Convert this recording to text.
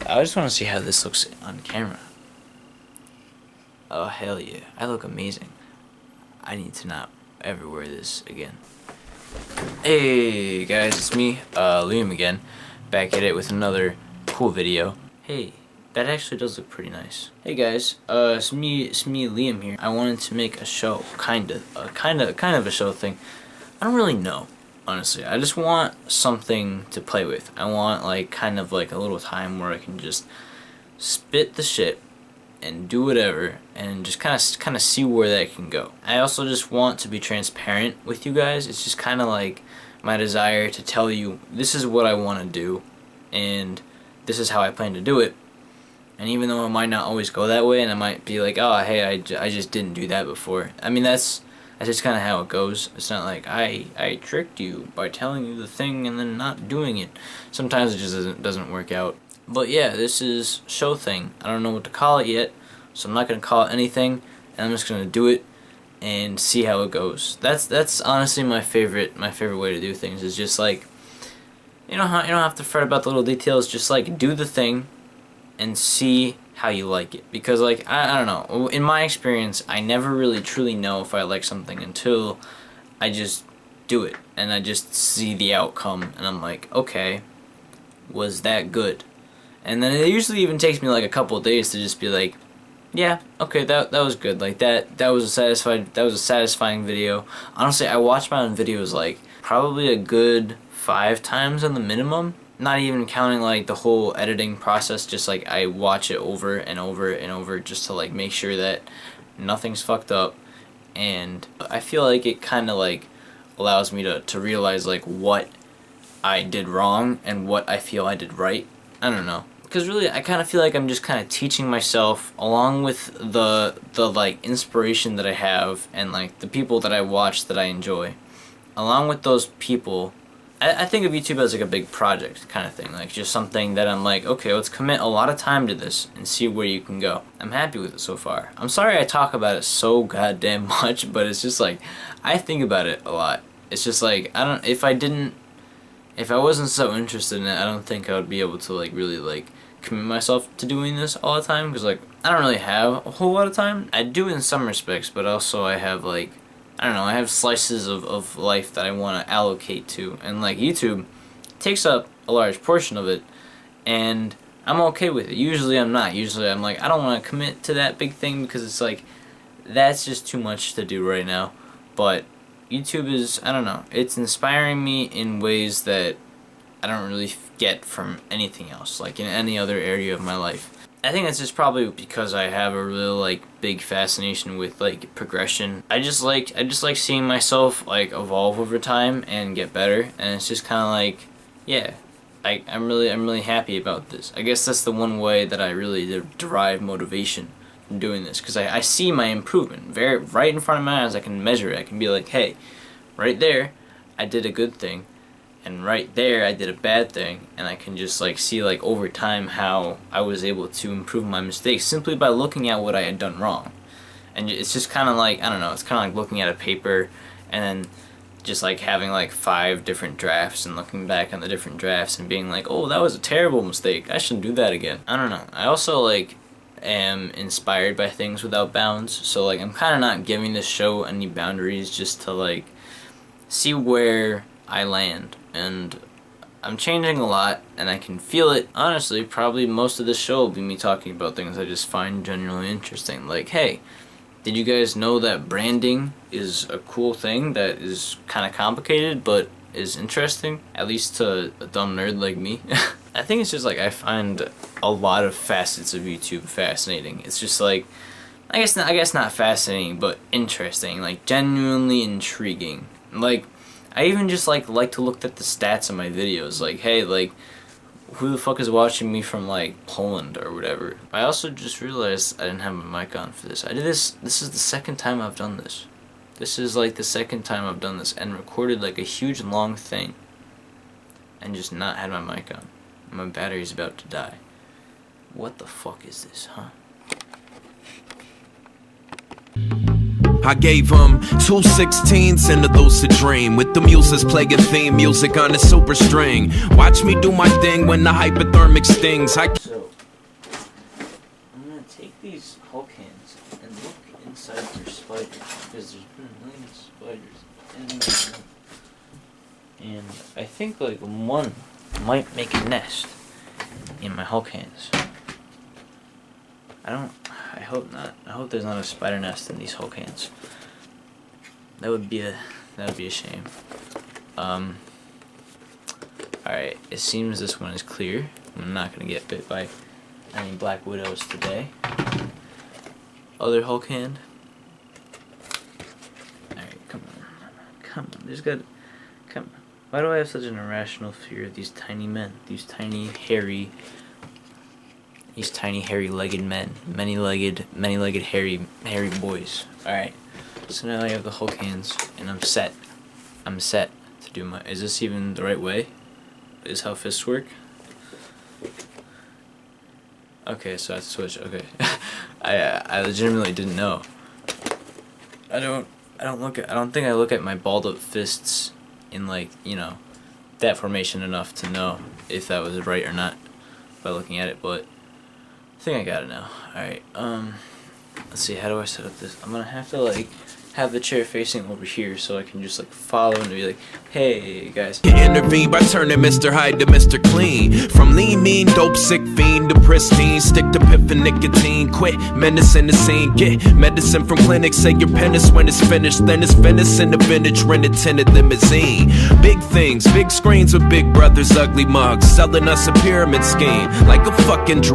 I just want to see how this looks on camera. Oh hell yeah, I look amazing. I need to not ever wear this again. Hey guys, it's me, Liam again, back at it with another cool video. Hey, that actually does look pretty nice. Hey guys, it's me Liam here. I wanted to make a show, kind of a show thing. I don't really know, honestly. I just want something to play with. I want kind of a little time where I can just spit the shit and do whatever and just kind of see where that can go. I also just want to be transparent with you guys. It's just kind of my desire to tell you this is what I want to do and this is how I plan to do it. And even though it might not always go that way and I might be like, oh hey, I just didn't do that before. I mean that's just kind of how it goes. It's not like I tricked you by telling you the thing and then not doing it. Sometimes it just doesn't work out. But yeah, this is show thing. I don't know what to call it yet, so I'm not gonna call it anything, and I'm just gonna do it and see how it goes. That's honestly my favorite way to do things. Is just you don't have to fret about the little details. Just do the thing and see how you like it. Because I don't know. In my experience, I never really truly know if I like something until I just do it and I just see the outcome, and I'm like, okay, was that good? And then it usually even takes me a couple of days to just be like, yeah, okay, that was good. That was a satisfying video. Honestly, I watch my own videos probably a good 5 times on the minimum. Not even counting the whole editing process. Just I watch it over and over and over just to make sure that nothing's fucked up. And I feel it kind of allows me to realize what I did wrong and what I feel I did right. I don't know. Because really, I kind of feel I'm just kind of teaching myself, along with the inspiration that I have and the people that I watch that I enjoy. Along with those people, I think of YouTube as a big project kind of thing. Just something that I'm okay, let's commit a lot of time to this and see where you can go. I'm happy with it so far. I'm sorry I talk about it so goddamn much, but it's just I think about it a lot. It's just if I wasn't so interested in it, I don't think I would be able to really commit myself to doing this all the time, because I don't really have a whole lot of time. I do in some respects, but also I have I don't know, I have slices of life that I want to allocate to, and YouTube takes up a large portion of it, and I'm okay with it. Usually I'm not. Usually I'm I don't want to commit to that big thing because it's that's just too much to do right now. But YouTube is, I don't know, it's inspiring me in ways that I don't really get from anything else, in any other area of my life. I think that's just probably because I have a really big fascination with progression. I just like seeing myself evolve over time and get better, and it's just kind of yeah, I'm really happy about this. I guess that's the one way that I really derive motivation from doing this, because I see my improvement right in front of my eyes. I can measure it. I can be hey, right there I did a good thing, and right there I did a bad thing, and I can just see over time how I was able to improve my mistakes simply by looking at what I had done wrong. And it's just kind of I don't know, it's kind of looking at a paper and then just having 5 different drafts and looking back on the different drafts and being oh, that was a terrible mistake, I shouldn't do that again. I don't know. I also am inspired by things without bounds, so I'm kind of not giving this show any boundaries, just to see where I land. And I'm changing a lot, and I can feel it. Honestly, probably most of this show will be me talking about things I just find genuinely interesting. Hey, did you guys know that branding is a cool thing that is kind of complicated but is interesting, at least to a dumb nerd like me? I think it's just I find a lot of facets of YouTube fascinating. It's just I guess not fascinating, but interesting, genuinely intriguing. I even just like to look at the stats of my videos. Hey, who the fuck is watching me from Poland or whatever? I also just realized I didn't have my mic on for this. This is the second time I've done this. This is the second time I've done this and recorded a huge long thing and just not had my mic on. My battery's about to die. What the fuck is this, huh? I gave 2 16s and a lucid dream, with the muses playing theme music on a super string. Watch me do my thing when the hypothermic stings. So these Hulk hands and look inside their spiders, because there's been a million spiders in my room. And I think like one might make a nest in my Hulk hands. I hope not. I hope there's not a spider nest in these Hulk hands. That would be a shame. Alright, it seems this one is clear. I'm not gonna get bit by any Black Widows today. Other Hulk hand. Alright, come on. Come on. Why do I have such an irrational fear of these tiny men? These tiny, hairy legged men. Many-legged, hairy boys. Alright. So now I have the Hulk hands, and I'm set. To do my... Is this even the right way? Is how fists work? Okay, so I have to switch. Okay. I legitimately didn't know. I don't think I look at my balled up fists in like, you know, that formation enough to know if that was right or not by looking at it, but I think I got it now. Alright, let's see, how do I set up this? I'm gonna have to like have the chair facing over here so I can just like follow and be like, hey guys. Intervene by turning Mr. Hyde to Mr. Clean. From lean, mean, dope, sick, fiend to pristine. Stick to piffin' nicotine. Quit menacing the scene. Get medicine from clinics. Say your penance when it's finished. Then it's venison the vintage rented tinted limousine. Big things, big screens with big brothers, ugly mugs. Selling us a pyramid scheme like a fucking drug.